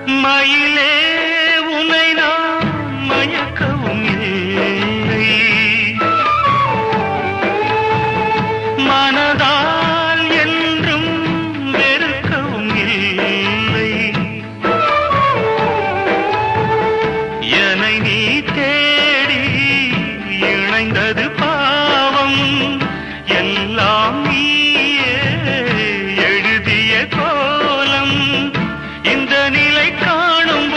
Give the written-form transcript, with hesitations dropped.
மயிலே உனை நான் மயக்கவும் இல்லை, மனதால் என்றும் வெறுக்கவும் இல்லை. என்னை நீ தேடி இணைந்தது பாவம், எல்லாம் நீயே எழுதிய கோலம். இந்த நிலை காணும்